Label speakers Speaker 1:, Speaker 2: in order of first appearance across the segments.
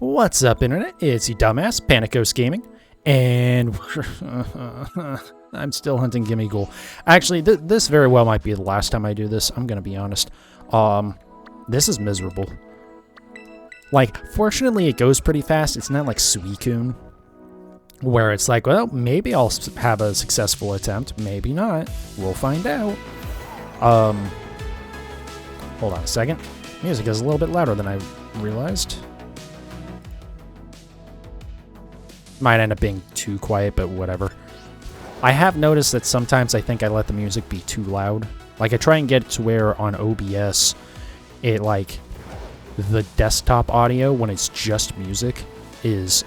Speaker 1: What's up, Internet? It's you dumbass, Panicos Gaming, and I'm still hunting Gimmighoul. Actually, this very well might be the last time I do this, I'm gonna be honest. This is miserable. Like, fortunately it goes pretty fast. It's not like Suicune, where it's like, well, maybe I'll have a successful attempt, maybe not. We'll find out. Hold on a second. Music is a little bit louder than I realized. Might end up being too quiet, but whatever. I have noticed that sometimes I think I let the music be too loud. Like, I try and get it to where on OBS, it, like, the desktop audio, when it's just music, is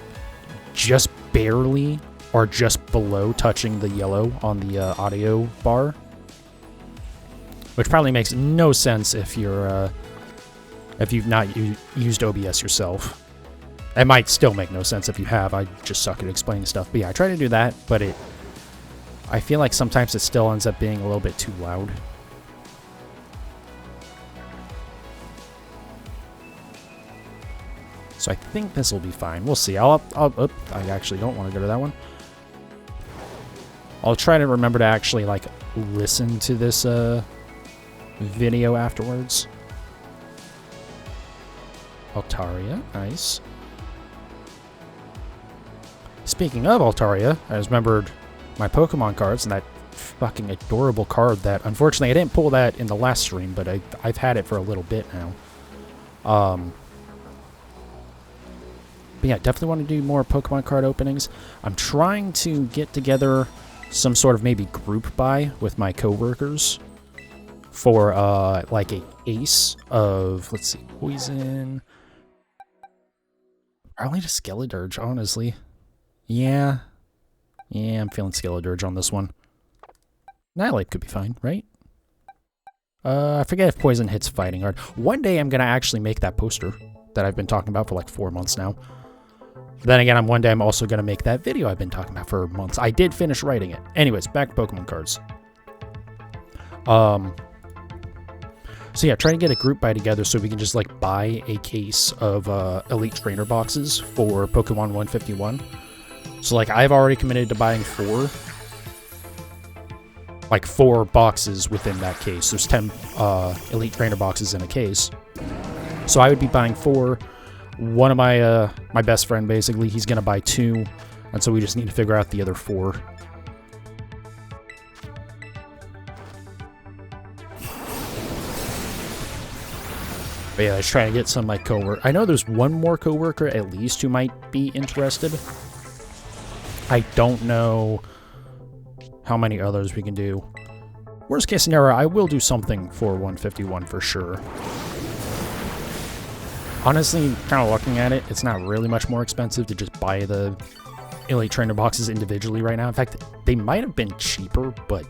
Speaker 1: just barely or just below touching the yellow on the audio bar. Which probably makes no sense if you're, if you've not used OBS yourself. It might still make no sense if you have. I just suck at explaining stuff. But yeah, I try to do that, but I feel like sometimes it still ends up being a little bit too loud. So I think this will be fine. We'll see. I actually don't want to go to that one. I'll try to remember to actually, like, listen to this video afterwards. Altaria, nice. Speaking of Altaria, I just remembered my Pokemon cards and that fucking adorable card that, unfortunately, I didn't pull that in the last stream, but I've had it for a little bit now. But yeah, definitely want to do more Pokemon card openings. I'm trying to get together some sort of maybe group buy with my coworkers for, like, a ace of, let's see, Poison. Probably just Skeledirge, honestly. Yeah, I'm feeling Skeledirge on this one. Nightlight could be fine, right? I forget if Poison hits Fighting hard. One day I'm going to actually make that poster that I've been talking about for like 4 months now. Then again, one day I'm also going to make that video I've been talking about for months. I did finish writing it. Anyways, back to Pokemon cards. So yeah, try to get a group buy together so we can just like buy a case of Elite Trainer boxes for Pokemon 151. So, like, I've already committed to buying 4. Like, 4 boxes within that case. There's 10 Elite Trainer boxes in a case. So I would be buying 4. One of my, my best friend, basically, he's going to buy 2. And so we just need to figure out the other 4. But yeah, let's try to get some of my coworker. I know there's one more coworker, at least, who might be interested. I don't know how many others we can do. Worst case scenario, I will do something for 151 for sure. Honestly, kind of looking at it, it's not really much more expensive to just buy the Elite Trainer boxes individually right now. In fact, they might have been cheaper, but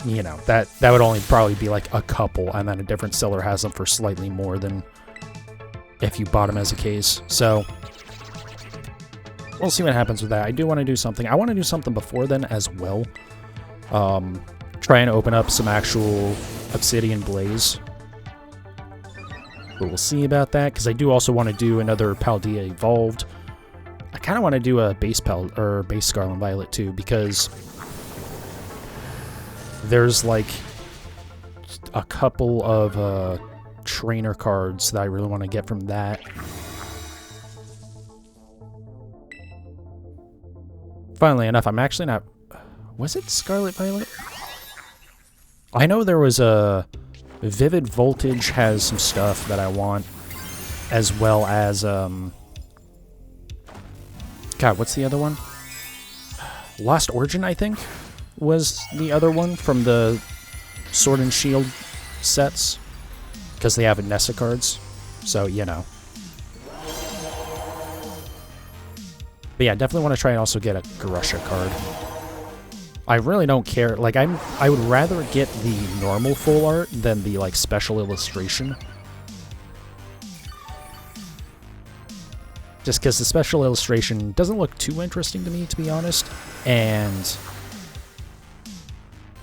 Speaker 1: you know, that would only probably be like a couple, and then a different seller has them for slightly more than if you bought them as a case. So we'll see what happens with that. I do want to do something. I want to do something before then as well. Try and open up some actual Obsidian Blaze. But we'll see about that, because I do also want to do another Paldea Evolved. I kind of want to do a base Scarlet and Violet too, because there's like a couple of trainer cards that I really want to get from that. Funnily enough, I'm actually not... Was it Scarlet Violet? I know there was a... Vivid Voltage has some stuff that I want, as well as, God, what's the other one? Lost Origin, I think, was the other one from the Sword and Shield sets, because they have Nessa cards, so, you know. But yeah, definitely want to try and also get a Garusha card. I really don't care. Like, I would rather get the normal full art than the, like, special illustration. Just because the special illustration doesn't look too interesting to me, to be honest. And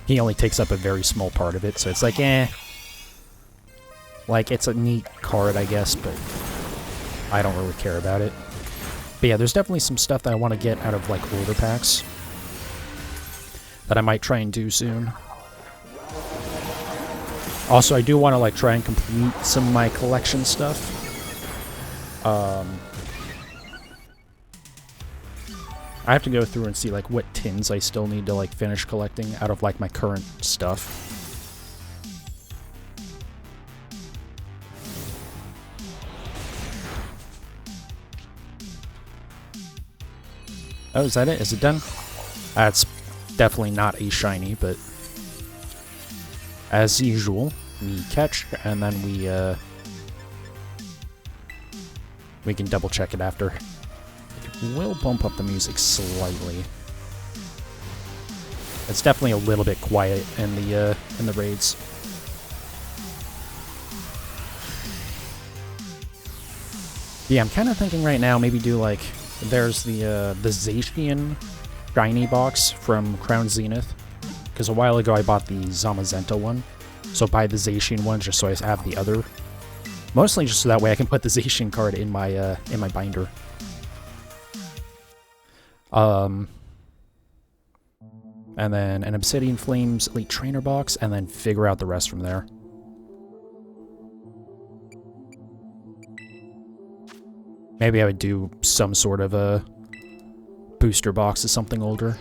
Speaker 1: he only takes up a very small part of it, so it's like, eh. Like, it's a neat card, I guess, but I don't really care about it. But yeah, there's definitely some stuff that I want to get out of, like, older packs that I might try and do soon. Also, I do want to, like, try and complete some of my collection stuff. I have to go through and see, like, what tins I still need to, like, finish collecting out of, like, my current stuff. Oh, is that it? Is it done? That's definitely not a shiny, but as usual, we catch, and then we can double check it after. It will bump up the music slightly. It's definitely a little bit quiet in the raids. Yeah, I'm kind of thinking right now maybe do like there's the Zacian shiny box from Crown Zenith, because a while ago I bought the Zamazenta one, so buy the Zacian one just so I have the other. Mostly just so that way I can put the Zacian card in my binder. And then an Obsidian Flames Elite Trainer box, and then figure out the rest from there. Maybe I would do some sort of a booster box of something older.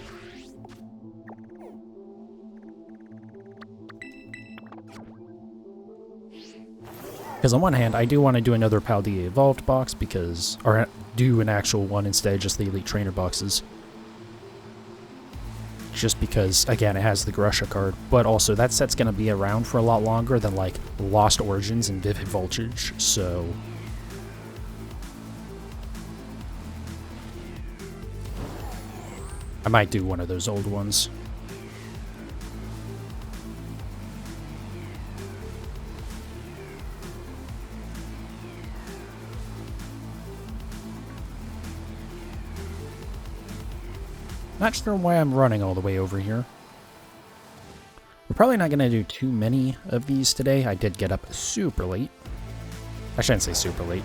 Speaker 1: Because on one hand, I do want to do another Paldea Evolved box because, or do an actual one instead of just the Elite Trainer boxes. Just because, again, it has the Grusha card, but also that set's going to be around for a lot longer than, like, Lost Origins and Vivid Voltage, so I might do one of those old ones. Not sure why I'm running all the way over here. We're probably not going to do too many of these today. I did get up super late. I shouldn't say super late.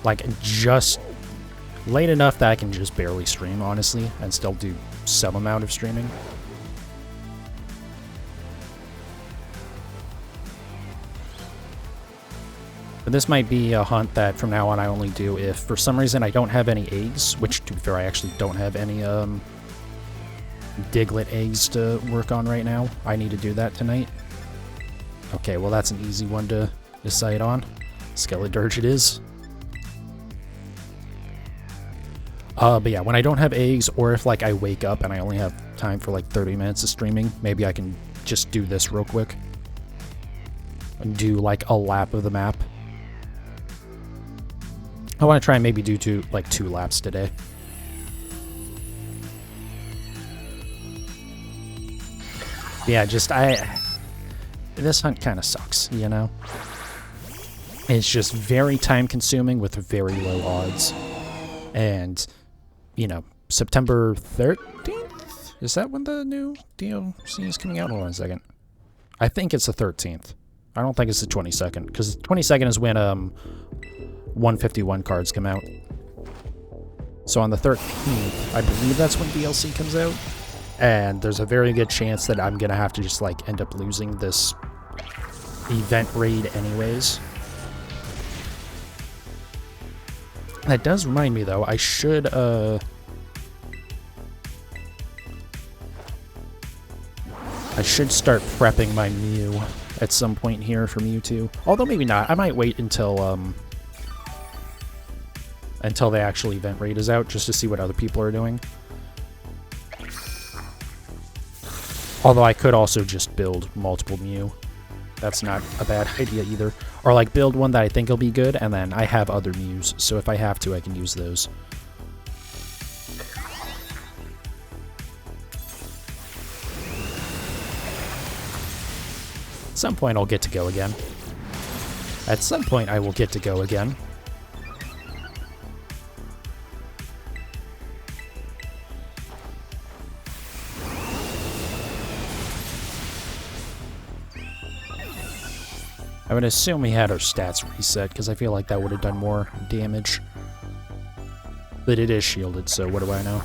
Speaker 1: Like, just late enough that I can just barely stream, honestly, and still do some amount of streaming. But this might be a hunt that from now on I only do if for some reason I don't have any eggs, which to be fair I actually don't have any Diglett eggs to work on right now. I need to do that tonight. Okay, well that's an easy one to decide on. Skeledirge it is. But yeah, when I don't have eggs, or if like I wake up and I only have time for like 30 minutes of streaming, maybe I can just do this real quick. And do like a lap of the map. I want to try and maybe do two laps today. Yeah, just this hunt kind of sucks, you know? It's just very time consuming with very low odds. And, you know, September 13th? Is that when the new DLC is coming out? Hold on a second. I think it's the 13th. I don't think it's the 22nd, because the 22nd is when 151 cards come out. So on the 13th, I believe that's when DLC comes out. And there's a very good chance that I'm going to have to just, like, end up losing this event raid anyways. That does remind me, though, I should start prepping my Mew at some point here for Mewtwo. Although maybe not. I might wait until the actual event raid is out, just to see what other people are doing. Although I could also just build multiple Mew. That's not a bad idea either. Or like build one that I think will be good, and then I have other Mews, so if I have to, I can use those. At some point I'll get to go again. At some point I will get to go again. I would assume we had our stats reset, because I feel like that would have done more damage. But it is shielded, so what do I know?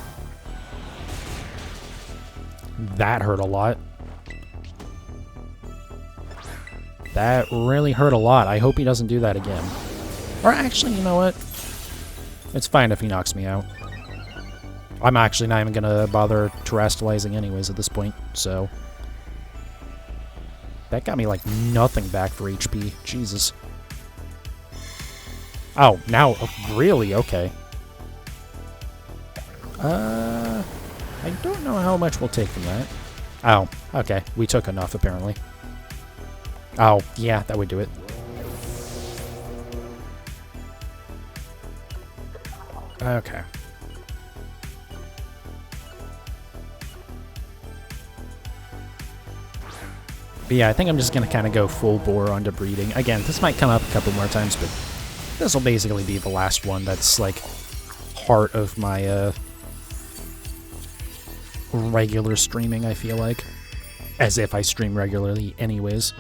Speaker 1: That hurt a lot. That really hurt a lot. I hope he doesn't do that again. Or actually, you know what? It's fine if he knocks me out. I'm actually not even going to bother terastallizing anyways at this point, so... That got me, like, nothing back for HP. Jesus. Oh, now... really? Okay. I don't know how much we'll take from that. Oh, okay. We took enough, apparently. Oh, yeah, that would do it. Okay. But yeah, I think I'm just going to kind of go full bore onto breeding. Again, this might come up a couple more times, but this will basically be the last one that's, like, part of my, regular streaming, I feel like. As if I stream regularly anyways.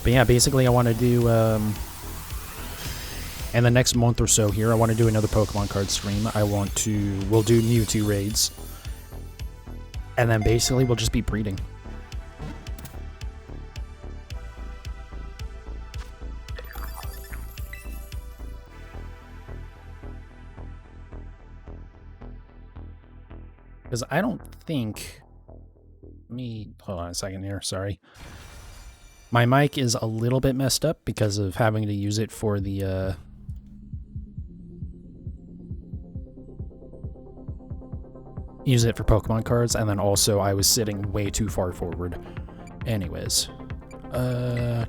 Speaker 1: But yeah, basically I want to do, in the next month or so here, I want to do another Pokemon card stream. We'll do Mewtwo raids. And then basically we'll just be breeding. Because I don't think... Hold on a second here, sorry. My mic is a little bit messed up because of having to use it for the, use it for Pokemon cards, and then also I was sitting way too far forward. Anyways.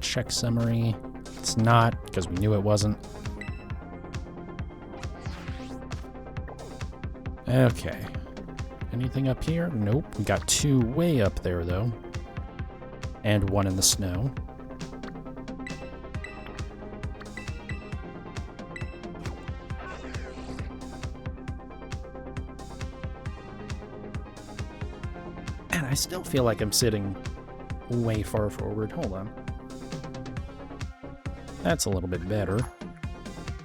Speaker 1: Check summary. It's not, because we knew it wasn't. Okay. Anything up here? Nope. We got 2 way up there, though. And 1 in the snow. And I still feel like I'm sitting way far forward. Hold on. That's a little bit better.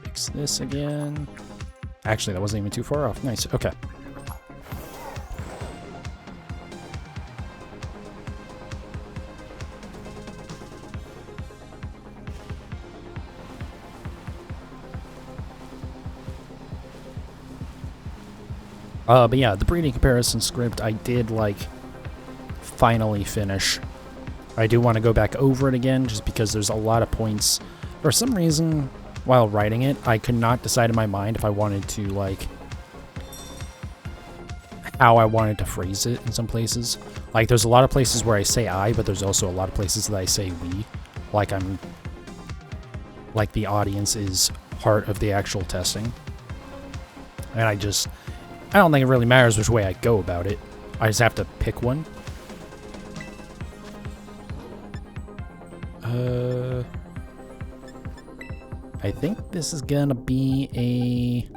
Speaker 1: Fix this again. Actually, that wasn't even too far off. Nice. Okay. But yeah, the breeding comparison script I did, like, finally finish. I do want to go back over it again, just because there's a lot of points. For some reason, while writing it, I could not decide in my mind if I wanted to, like, how I wanted to phrase it in some places. Like, there's a lot of places where I say I, but there's also a lot of places that I say we. Like, like, the audience is part of the actual testing. And I don't think it really matters which way I go about it. I just have to pick one. I think this is gonna be a...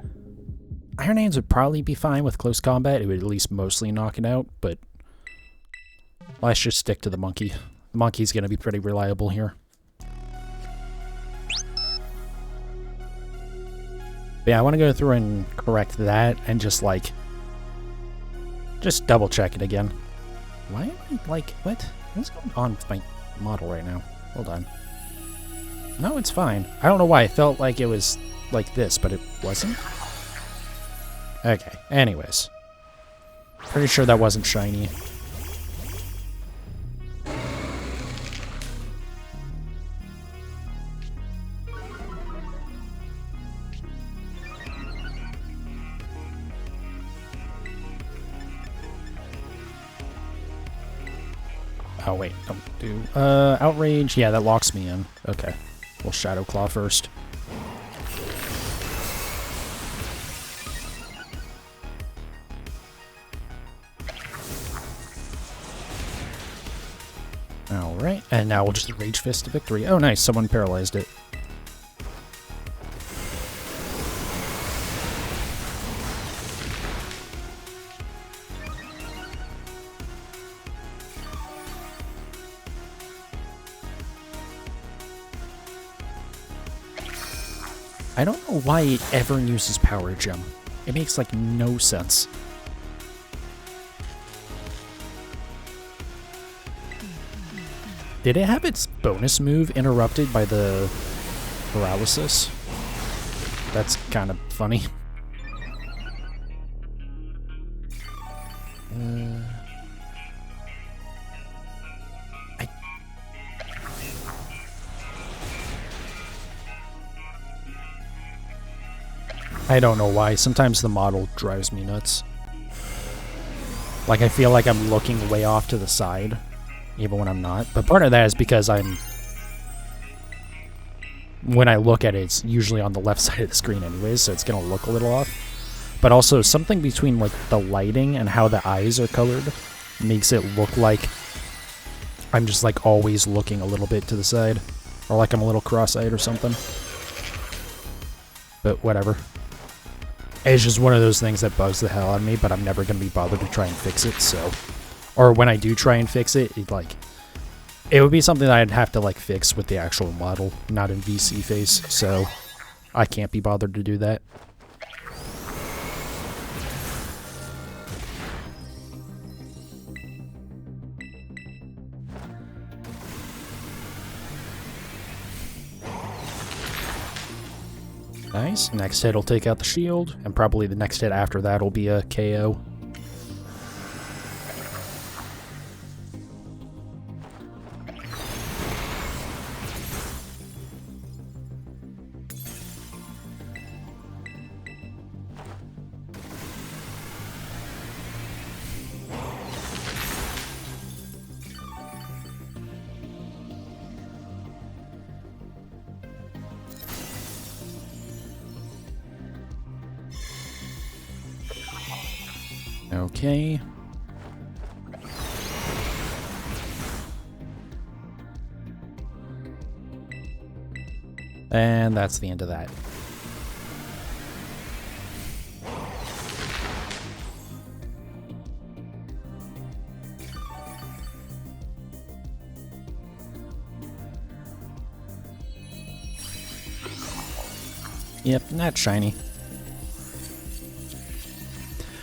Speaker 1: Iron Hands would probably be fine with close combat. It would at least mostly knock it out, but... Let's just stick to the monkey. The monkey's gonna be pretty reliable here. But yeah, I want to go through and correct that and just, like... Just double check it again. Why am I, like... What? What's going on with my model right now? Hold on. No, it's fine. I don't know why. I felt like it was like this, but it wasn't. Okay, anyways. Pretty sure that wasn't shiny. Oh, wait, don't do... Outrage? Yeah, that locks me in. Okay. We'll Shadow Claw first. Alright, and now we'll just Rage Fist to victory. Oh, nice, someone paralyzed it. I don't know why it ever uses Power Gem. It makes, like, no sense. Did it have its bonus move interrupted by the paralysis? That's kind of funny. I don't know why. Sometimes the model drives me nuts. Like, I feel like I'm looking way off to the side, even when I'm not. But part of that is because when I look at it, it's usually on the left side of the screen anyways, so it's going to look a little off. But also, something between, like, the lighting and how the eyes are colored makes it look like I'm just, like, always looking a little bit to the side. Or like I'm a little cross-eyed or something. But whatever. It's just one of those things that bugs the hell out of me, but I'm never going to be bothered to try and fix it, so... Or when I do try and fix it, it would be something that I'd have to, like, fix with the actual model, not in VC face, so... I can't be bothered to do that. Nice. Next hit will take out the shield, and probably the next hit after that will be a KO. Okay. And that's the end of that. Yep, not shiny.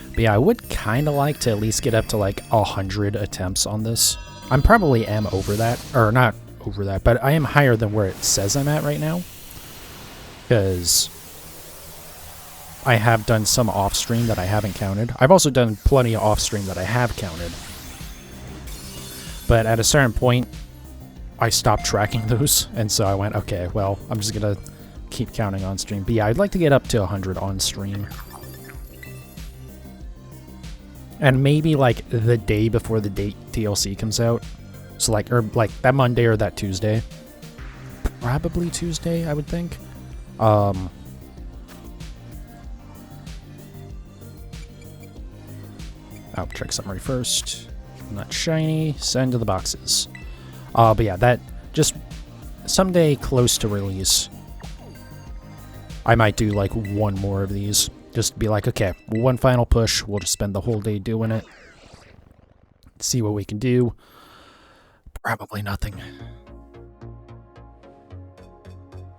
Speaker 1: But yeah, I would kind of like to at least get up to like 100 attempts on this. I'm probably am over that, or not over that, but I am higher than where it says I'm at right now. Because I have done some off-stream that I haven't counted. I've also done plenty of off-stream that I have counted. But at a certain point, I stopped tracking those, and so I went, okay, well, I'm just going to keep counting on stream. But yeah, I'd like to get up to 100 on stream. And maybe, like, the day before the DLC comes out. So, like, or, like, that Monday or that Tuesday. Probably Tuesday, I would think. I'll check summary first. Not shiny. Send to the boxes. But yeah, that, just someday close to release, I might do, like, one more of these. Just be like, okay, one final push. We'll just spend the whole day doing it. See what we can do. Probably nothing.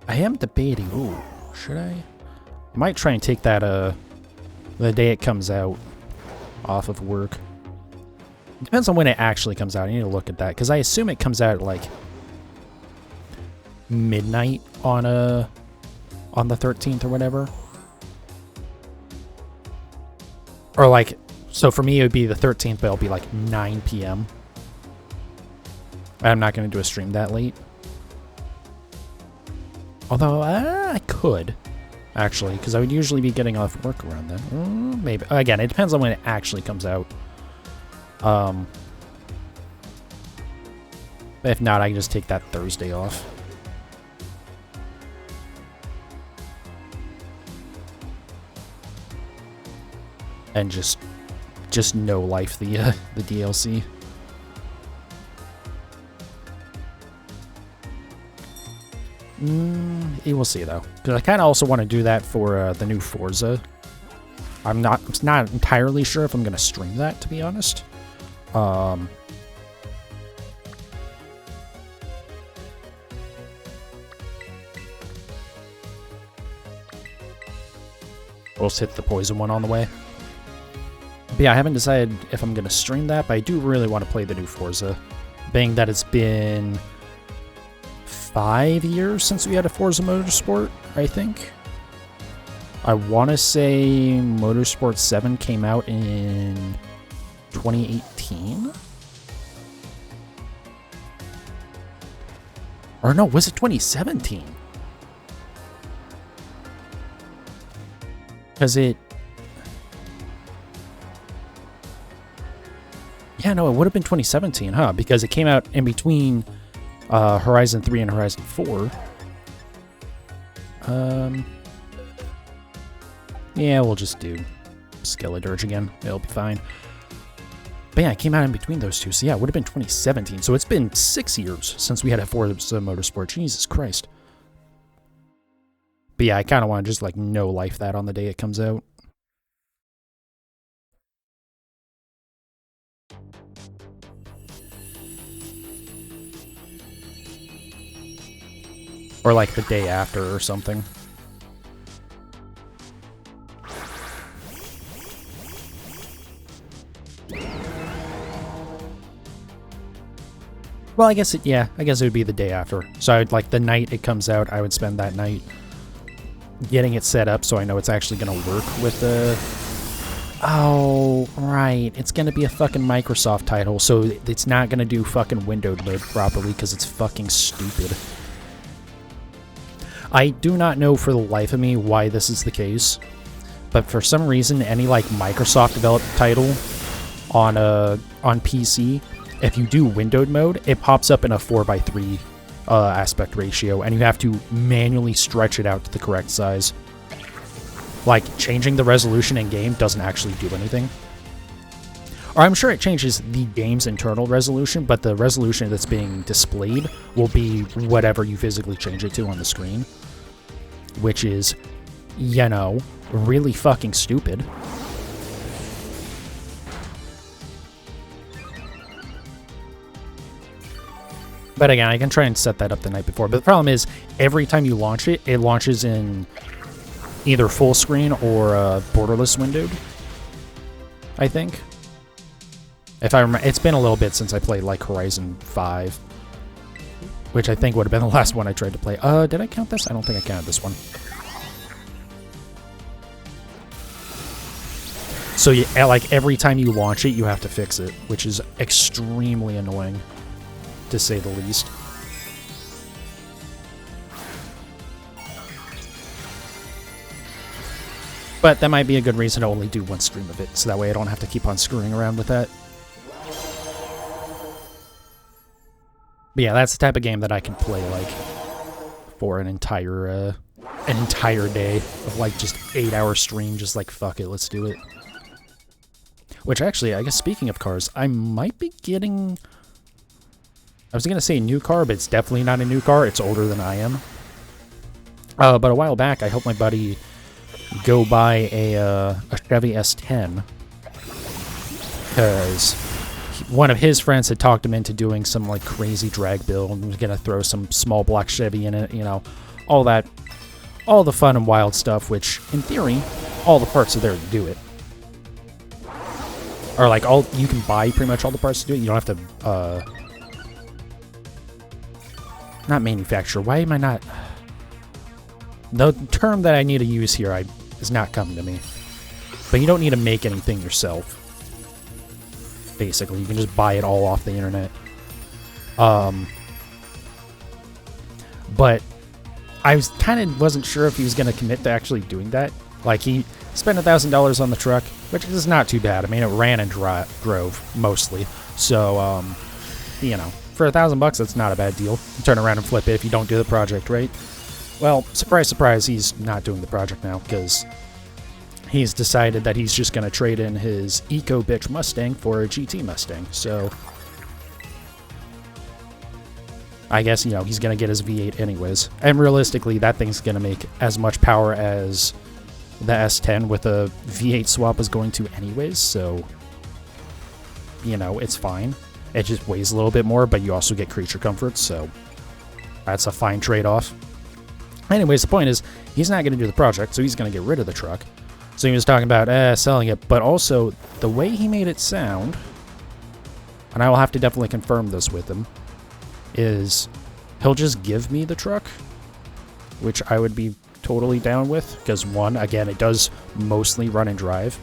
Speaker 1: I am debating. Ooh, should I? I might try and take that, the day it comes out off of work. Depends on when it actually comes out. I need to look at that, because I assume it comes out at, like, midnight on the 13th or whatever. Or, like, so for me, it would be the 13th, but it'll be, like, 9 p.m. I'm not going to do a stream that late. Although, I could, actually, because I would usually be getting off work around then. Maybe. Again, it depends on when it actually comes out. If not, I can just take that Thursday off. And just no life the DLC. We'll see though, because I kind of also want to do that for the new Forza. I'm not entirely sure if I'm going to stream that, to be honest. We'll just hit the poison one on the way. But yeah, I haven't decided if I'm going to stream that, but I do really want to play the new Forza. Being that it's been 5 years since we had a Forza Motorsport, I think. I want to say Motorsport 7 came out in 2018? Or no, was it 2017? Because it... Yeah, no, it would have been 2017, huh? Because it came out in between Horizon 3 and Horizon 4. Yeah, we'll just do Skeledirge again. It'll be fine. But yeah, it came out in between those two. So yeah, it would have been 2017. So it's been 6 years since we had a Forza Motorsport. Jesus Christ. But yeah, I kind of want to just like no life that on the day it comes out. Or like the day after or something. Well, I guess it would be the day after. So I'd like the night it comes out, I would spend that night getting it set up so I know it's actually going to work with the... Oh, right. It's going to be a fucking Microsoft title, so it's not going to do fucking windowed mode properly because it's fucking stupid. I do not know for the life of me why this is the case, but for some reason, any like Microsoft developed title on PC, if you do windowed mode, it pops up in a 4:3 aspect ratio, and you have to manually stretch it out to the correct size. Like, changing the resolution in game doesn't actually do anything. Or I'm sure it changes the game's internal resolution, but the resolution that's being displayed will be whatever you physically change it to on the screen. Which is, you know, really fucking stupid. But again, I can try and set that up the night before. But the problem is, every time you launch it, it launches in either full screen or borderless windowed, I think. If I remember, it's been a little bit since I played like Horizon 5, which I think would have been the last one I tried to play. Did I count this? I don't think I counted this one. So yeah, like every time you launch it, you have to fix it, which is extremely annoying, to say the least. But that might be a good reason to only do one stream of it, so that way I don't have to keep on screwing around with that. But yeah, that's the type of game that I can play, like, for an entire day of, like, just 8-hour stream, just like, fuck it, let's do it. Which, actually, I guess speaking of cars, I might be getting... I was going to say a new car, but it's definitely not a new car. It's older than I am. But a while back, I helped my buddy go buy a Chevy S10. Because one of his friends had talked him into doing some, like, crazy drag build. And was going to throw some small black Chevy in it, you know. All that. All the fun and wild stuff, which, in theory, all the parts are there to do it. Or, like, you can buy pretty much all the parts to do it. You don't have to, not manufacture. Why am I not... The term that I need to use here is not coming to me. But you don't need to make anything yourself. Basically, you can just buy it all off the internet. But I wasn't sure if he was going to commit to actually doing that. Like, he spent $1,000 on the truck, which is not too bad. I mean, it ran and drove, mostly. So, you know, for $1,000, that's not a bad deal. You turn around and flip it if you don't do the project, right? Well, surprise, surprise, he's not doing the project now, because he's decided that he's just going to trade in his eco-bitch Mustang for a GT Mustang. So, I guess, you know, he's going to get his V8 anyways. And realistically, that thing's going to make as much power as the S10 with a V8 swap is going to anyways, so, you know, it's fine. It just weighs a little bit more, but you also get creature comfort, so that's a fine trade-off. Anyways, the point is, he's not going to do the project, so he's going to get rid of the truck. So he was talking about selling it, but also the way he made it sound, and I will have to definitely confirm this with him, is he'll just give me the truck, which I would be totally down with, because one, again, it does mostly run and drive.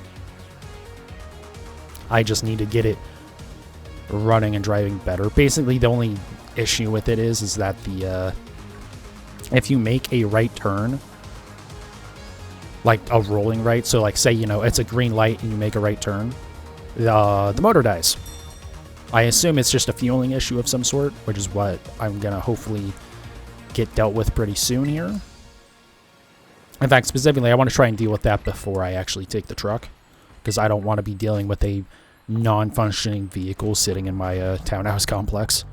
Speaker 1: I just need to get it running and driving better. Basically, the only issue with it is that the if you make a right turn, like a rolling right, so like say, you know, it's a green light and you make a right turn, the motor dies. I assume it's just a fueling issue of some sort, which is what I'm gonna hopefully get dealt with pretty soon here. In fact, specifically, I want to try and deal with that before I actually take the truck, because I don't want to be dealing with a non-functioning vehicle sitting in my townhouse complex.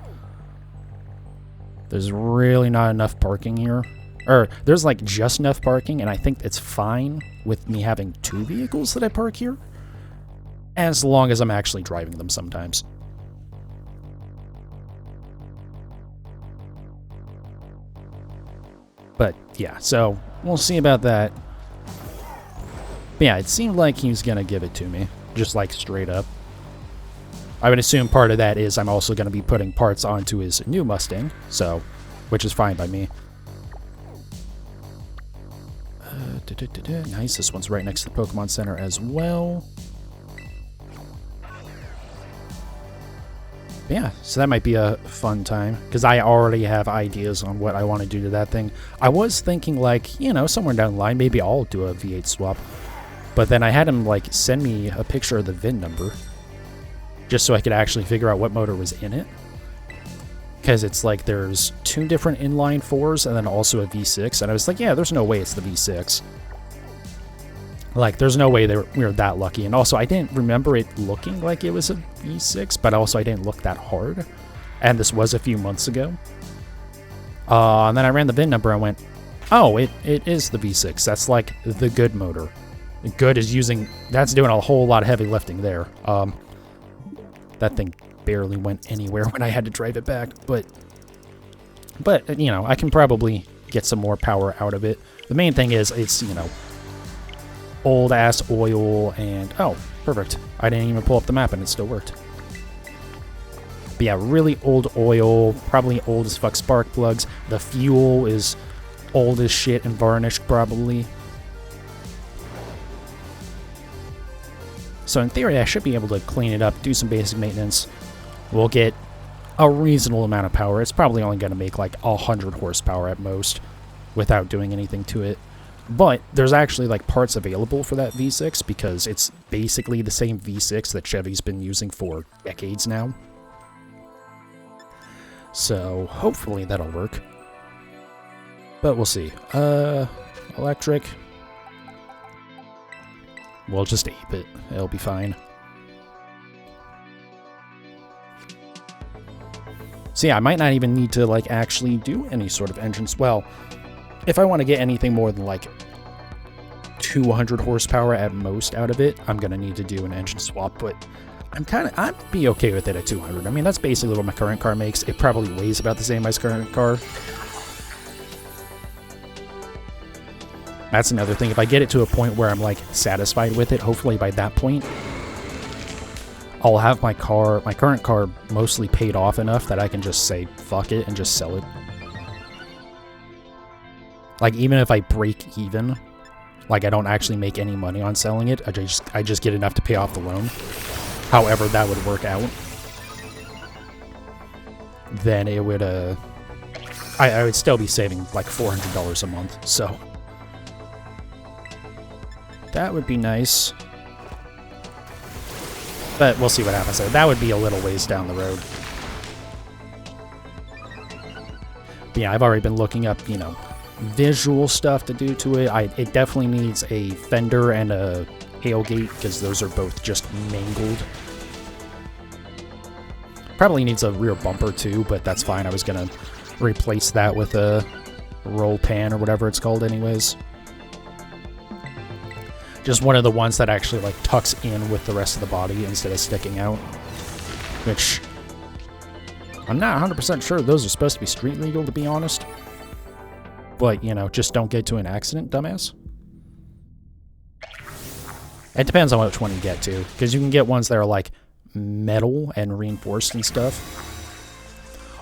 Speaker 1: There's really not enough parking here. Or, there's like just enough parking, and I think it's fine with me having 2 vehicles that I park here, as long as I'm actually driving them sometimes. But, yeah, so we'll see about that. But yeah, it seemed like he was going to give it to me, just like straight up. I would assume part of that is I'm also going to be putting parts onto his new Mustang, so, which is fine by me. Nice, this one's right next to the Pokemon Center as well. Yeah, so that might be a fun time, because I already have ideas on what I want to do to that thing. I was thinking, like, you know, somewhere down the line, maybe I'll do a V8 swap. But then I had him, like, send me a picture of the VIN number, just so I could actually figure out what motor was in it. Because it's like there's 2 different inline 4s and then also a V6. And I was like, yeah, there's no way it's the V6. Like, there's no way we were that lucky. And also, I didn't remember it looking like it was a V6, but also I didn't look that hard. And this was a few months ago. And then I ran the VIN number and went, oh, it is the V6. That's like the good motor. The good is using, that's doing a whole lot of heavy lifting there. That thing barely went anywhere when I had to drive it back, but you know, I can probably get some more power out of it. The main thing is it's, you know, old ass oil, and oh, perfect. I didn't even pull up the map and it still worked. But yeah, really old oil, probably old as fuck spark plugs. The fuel is old as shit and varnished probably. So in theory, I should be able to clean it up, do some basic maintenance. We'll get a reasonable amount of power. It's probably only going to make like 100 horsepower at most without doing anything to it. But there's actually like parts available for that V6 because it's basically the same V6 that Chevy's been using for decades now. So hopefully that'll work. But we'll see. Electric. We'll just ape it. It'll be fine. So yeah, I might not even need to like actually do any sort of engine. Well, if I want to get anything more than like 200 horsepower at most out of it, I'm gonna need to do an engine swap. But I'd be okay with it at 200. I mean, that's basically what my current car makes. It probably weighs about the same as my current car. That's another thing. If I get it to a point where I'm like satisfied with it, hopefully by that point, I'll have my current car mostly paid off enough that I can just say fuck it and just sell it. Like even if I break even, like I don't actually make any money on selling it, I just get enough to pay off the loan. However that would work out, then it would I would still be saving like $400 a month. So that would be nice. But we'll see what happens there. That would be a little ways down the road. But yeah, I've already been looking up, you know, visual stuff to do to it. It definitely needs a fender and a tailgate because those are both just mangled. Probably needs a rear bumper too, but that's fine. I was going to replace that with a roll pan or whatever it's called anyways. Just one of the ones that actually like tucks in with the rest of the body instead of sticking out. Which I'm not 100% sure those are supposed to be street legal, to be honest. But, you know, just don't get to an accident, dumbass. It depends on which one you get, too. Because you can get ones that are, like, metal and reinforced and stuff.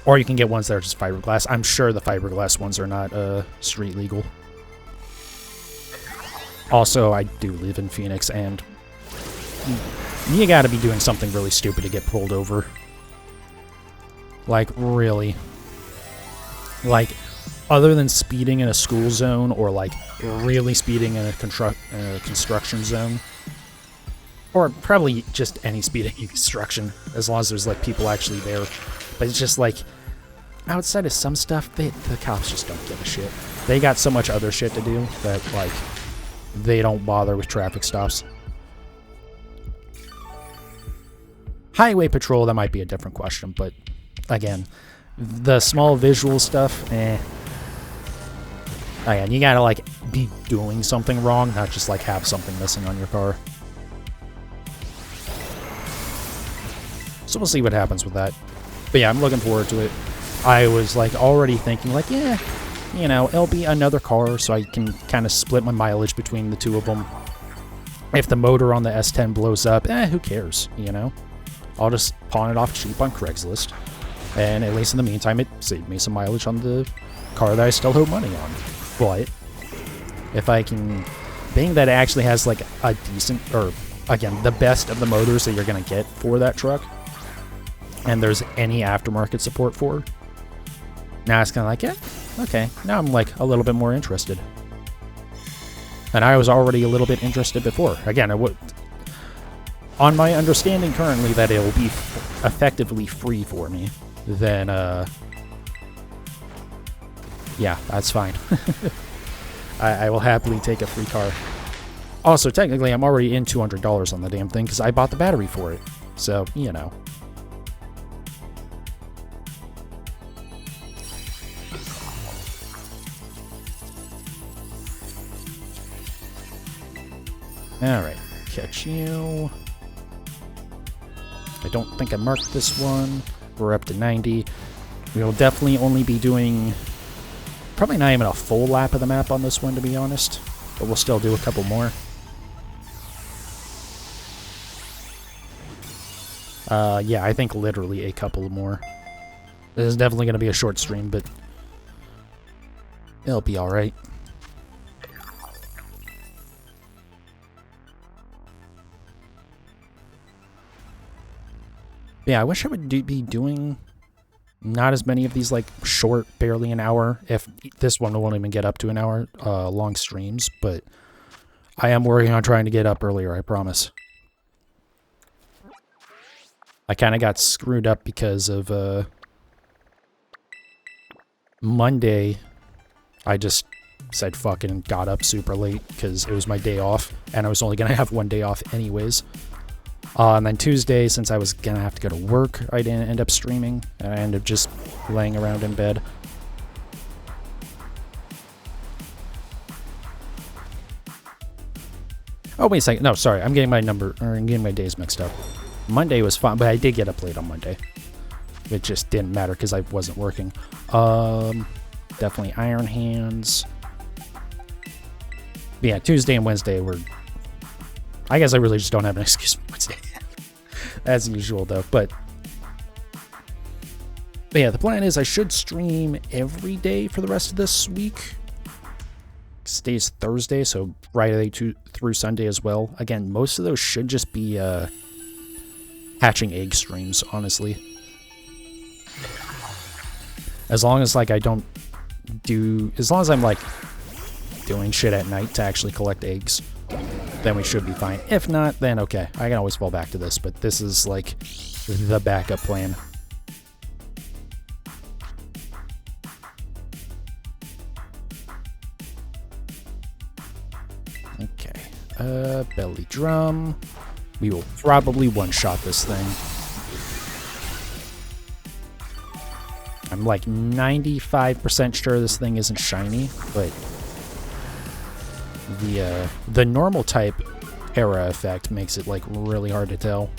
Speaker 1: Or you can get ones that are just fiberglass. I'm sure the fiberglass ones are not street legal. Also, I do live in Phoenix, and you gotta be doing something really stupid to get pulled over. Like, really. Like, other than speeding in a school zone, or, like, really speeding in a construction zone. Or probably just any speeding in construction, as long as there's, like, people actually there. But it's just, like, outside of some stuff, the cops just don't give a shit. They got so much other shit to do that, like, they don't bother with traffic stops. Highway patrol, that might be a different question, but, again, the small visual stuff, Again, you gotta, like, be doing something wrong, not just, like, have something missing on your car. So we'll see what happens with that. But yeah, I'm looking forward to it. I was, like, already thinking, like, yeah, you know, it'll be another car, so I can kind of split my mileage between the two of them. If the motor on the S10 blows up, who cares, you know? I'll just pawn it off cheap on Craigslist. And at least in the meantime, it saved me some mileage on the car that I still owe money on. But if I can, being that it actually has, like, a decent, or, again, the best of the motors that you're going to get for that truck, and there's any aftermarket support for, now it's kind of like, yeah, okay, now I'm, like, a little bit more interested. And I was already a little bit interested before. Again, on my understanding currently that it will be effectively free for me, then, yeah, that's fine. I will happily take a free car. Also, technically, I'm already in $200 on the damn thing because I bought the battery for it. So, you know. Alright, catch you. I don't think I marked this one. We're up to 90. We'll definitely only be doing probably not even a full lap of the map on this one, to be honest. But we'll still do a couple more. Yeah, I think literally a couple more. This is definitely going to be a short stream, but it'll be alright. Yeah, I wish I would be doing not as many of these, like, short, barely an hour, if this one won't even get up to an hour, long streams, but I am working on trying to get up earlier, I promise. I kind of got screwed up because of, Monday, I just said fuck it and got up super late because it was my day off, and I was only going to have one day off anyways. And then Tuesday, since I was going to have to go to work, I didn't end up streaming, and I ended up just laying around in bed. Oh, wait a second. No, sorry. I'm getting my days mixed up. Monday was fine, but I did get up late on Monday. It just didn't matter because I wasn't working. Definitely Iron Hands. But yeah, Tuesday and Wednesday were... I guess I really just don't have an excuse for Wednesday. As usual, though. But yeah, the plan is I should stream every day for the rest of this week. Today's Thursday, so Friday through Sunday as well. Again, most of those should just be hatching egg streams, honestly. As long as, like, I don't do... As long as I'm, like, doing shit at night to actually collect eggs, then we should be fine. If not, then okay. I can always fall back to this, but this is, like, the backup plan. Okay. Belly drum. We will probably one-shot this thing. I'm like 95% sure this thing isn't shiny, but the normal type era effect makes it like really hard to tell.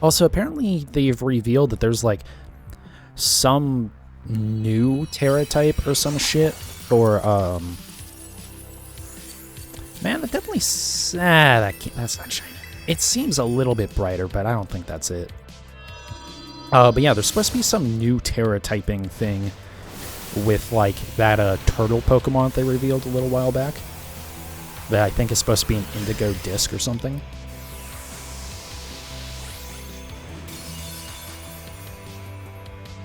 Speaker 1: Also, apparently they've revealed that there's like some new Terra type or some shit for man, that definitely that's not shiny. It seems a little bit brighter, but I don't think that's it. But yeah, there's supposed to be some new Terra typing thing with like that turtle Pokemon they revealed a little while back. That I think is supposed to be an indigo disc or something.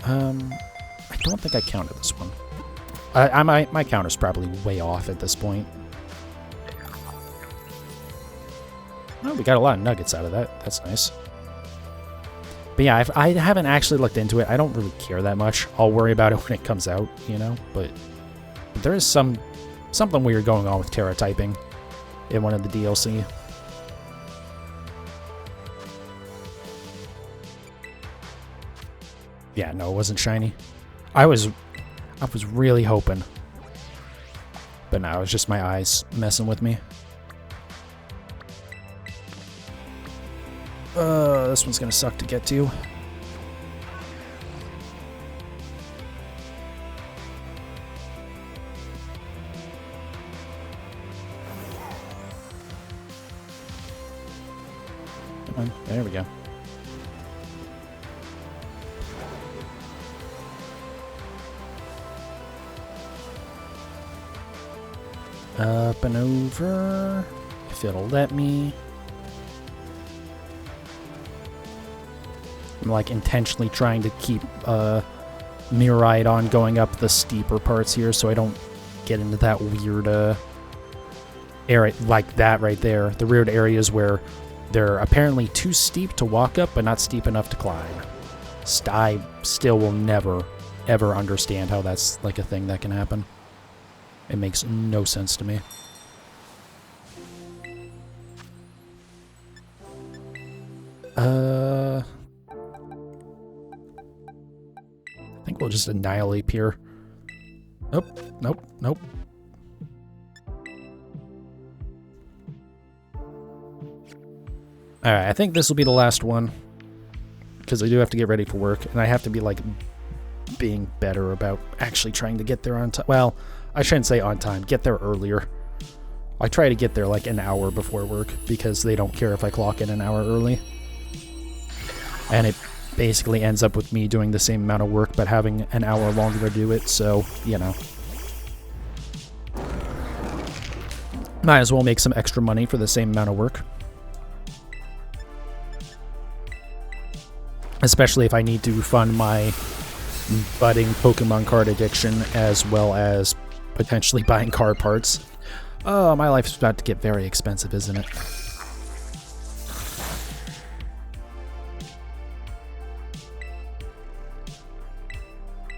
Speaker 1: I don't think I counted this one. My counter's probably way off at this point. Oh, we got a lot of nuggets out of that. That's nice. But yeah, I haven't actually looked into it. I don't really care that much. I'll worry about it when it comes out, you know? But there is something weird going on with Terra typing in one of the DLC. Yeah, no, it wasn't shiny. I was really hoping. But no, it was just my eyes messing with me. This one's gonna suck to get to. Come on, there we go. Up and over, if it'll let me. I'm like intentionally trying to keep Miride going up the steeper parts here so I don't get into that weird area like that right there. The weird areas where they're apparently too steep to walk up but not steep enough to climb. I still will never, ever understand how that's like a thing that can happen. It makes no sense to me. I think we'll just annihilate here. Nope, nope, nope. Alright, I think this will be the last one. Because I do have to get ready for work, and I have to be, like, being better about actually trying to get there on time. Well, I shouldn't say on time. Get there earlier. I try to get there, like, an hour before work, because they don't care if I clock in an hour early. And it basically ends up with me doing the same amount of work, but having an hour longer to do it, so, you know. Might as well make some extra money for the same amount of work. Especially if I need to fund my budding Pokemon card addiction, as well as potentially buying car parts. Oh, my life's about to get very expensive, isn't it?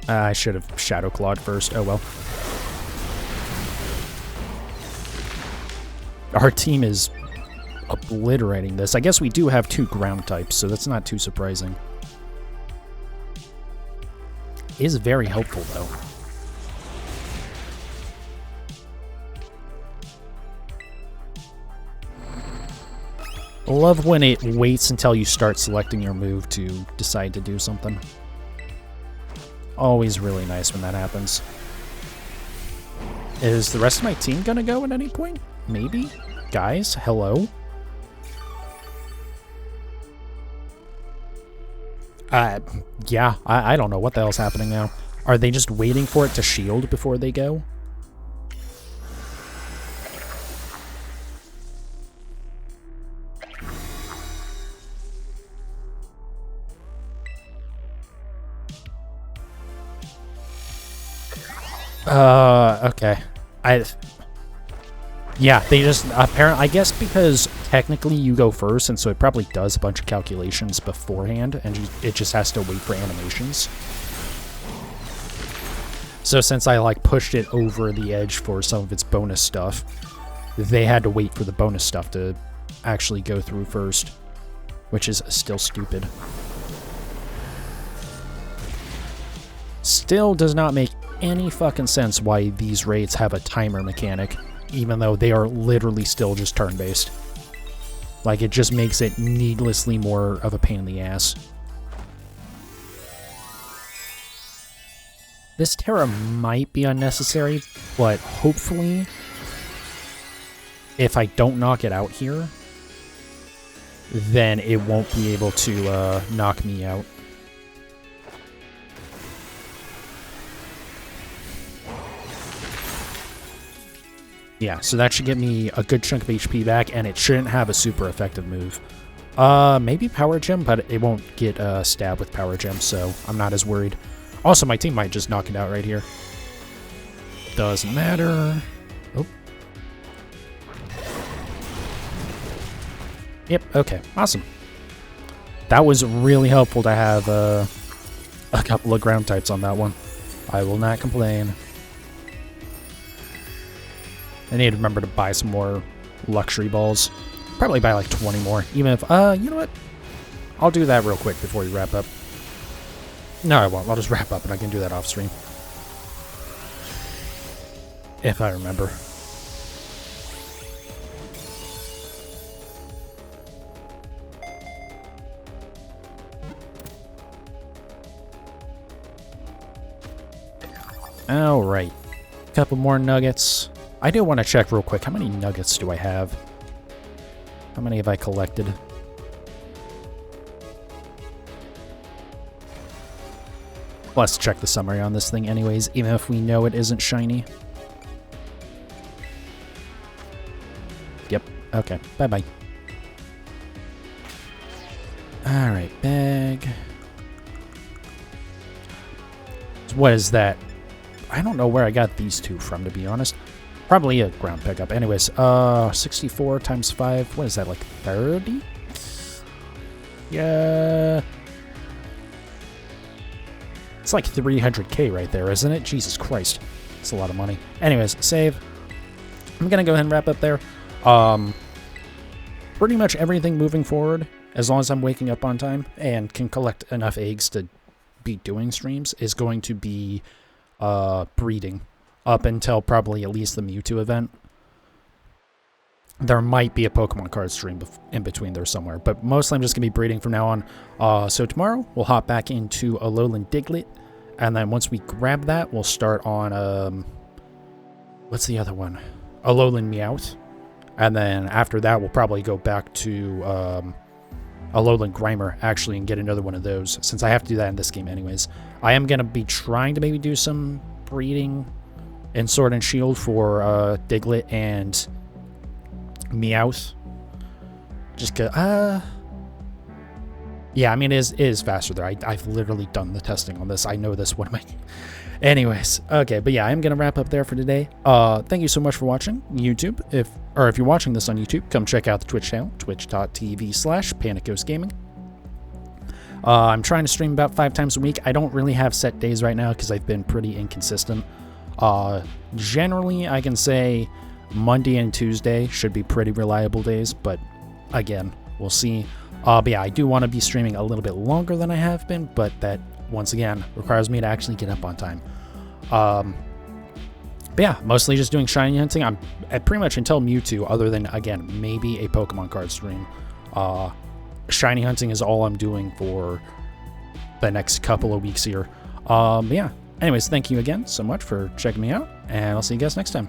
Speaker 1: I should have Shadow Clawed first. Oh well. Our team is obliterating this. I guess we do have 2 ground types, so that's not too surprising. Is very helpful, though. Love when it waits until you start selecting your move to decide to do something. Always really nice when that happens. Is the rest of my team gonna go at any point? Maybe? Guys, hello? Yeah, I don't know what the hell's happening now. Are they just waiting for it to shield before they go? Okay. Yeah, they just, apparently, I guess because technically you go first, and so it probably does a bunch of calculations beforehand, and it just has to wait for animations. So since I, like, pushed it over the edge for some of its bonus stuff, they had to wait for the bonus stuff to actually go through first, which is still stupid. Still does not make any fucking sense why these raids have a timer mechanic, even though they are literally still just turn-based. Like, it just makes it needlessly more of a pain in the ass. This Terra might be unnecessary, but hopefully, if I don't knock it out here, then it won't be able to knock me out. Yeah, so that should get me a good chunk of HP back, and it shouldn't have a super effective move. Maybe Power Gem, but it won't get stabbed with Power Gem, so I'm not as worried. Also, my team might just knock it out right here. Doesn't matter. Oh. Yep, okay, awesome. That was really helpful to have a couple of ground types on that one. I will not complain. I need to remember to buy some more luxury balls. Probably buy like 20 more, even if, you know what? I'll do that real quick before you wrap up. No, I won't. I'll just wrap up and I can do that off stream. If I remember. Alright. Couple more nuggets. I do want to check real quick. How many nuggets do I have? How many have I collected? Let's check the summary on this thing anyways, even if we know it isn't shiny. Yep. Okay. Bye-bye. Alright, bag. What is that? I don't know where I got these two from, to be honest. Probably a ground pickup. Anyways, 64 times 5. What is that, like 30? Yeah. It's like 300k right there, isn't it? Jesus Christ. It's a lot of money. Anyways, save. I'm going to go ahead and wrap up there. Pretty much everything moving forward, as long as I'm waking up on time and can collect enough eggs to be doing streams, is going to be breeding. Up until probably at least the Mewtwo event. There might be a Pokemon card stream in between there somewhere, but mostly I'm just going to be breeding from now on. So tomorrow, we'll hop back into a Alolan Diglett, and then once we grab that, we'll start on, what's the other one? Alolan Meowth. And then after that, we'll probably go back to Alolan Grimer, actually, and get another one of those, since I have to do that in this game anyways. I am going to be trying to maybe do some breeding in Sword and Shield for Diglett and Meowth. Just cause, yeah, I mean, it is faster there. I've literally done the testing on this. I know this. What am I... Anyways, okay, but yeah, I'm going to wrap up there for today. Thank you so much for watching YouTube. If you're watching this on YouTube, come check out the Twitch channel, twitch.tv/PanicGhostGaming. I'm trying to stream about 5 times a week. I don't really have set days right now because I've been pretty inconsistent. Generally, I can say Monday and Tuesday should be pretty reliable days, but again, we'll see. But yeah, I do want to be streaming a little bit longer than I have been, but that, once again, requires me to actually get up on time. But yeah, mostly just doing shiny hunting. I'm pretty much until Mewtwo, other than, again, maybe a Pokemon card stream. Shiny hunting is all I'm doing for the next couple of weeks here. But yeah. Anyways, thank you again so much for checking me out, and I'll see you guys next time.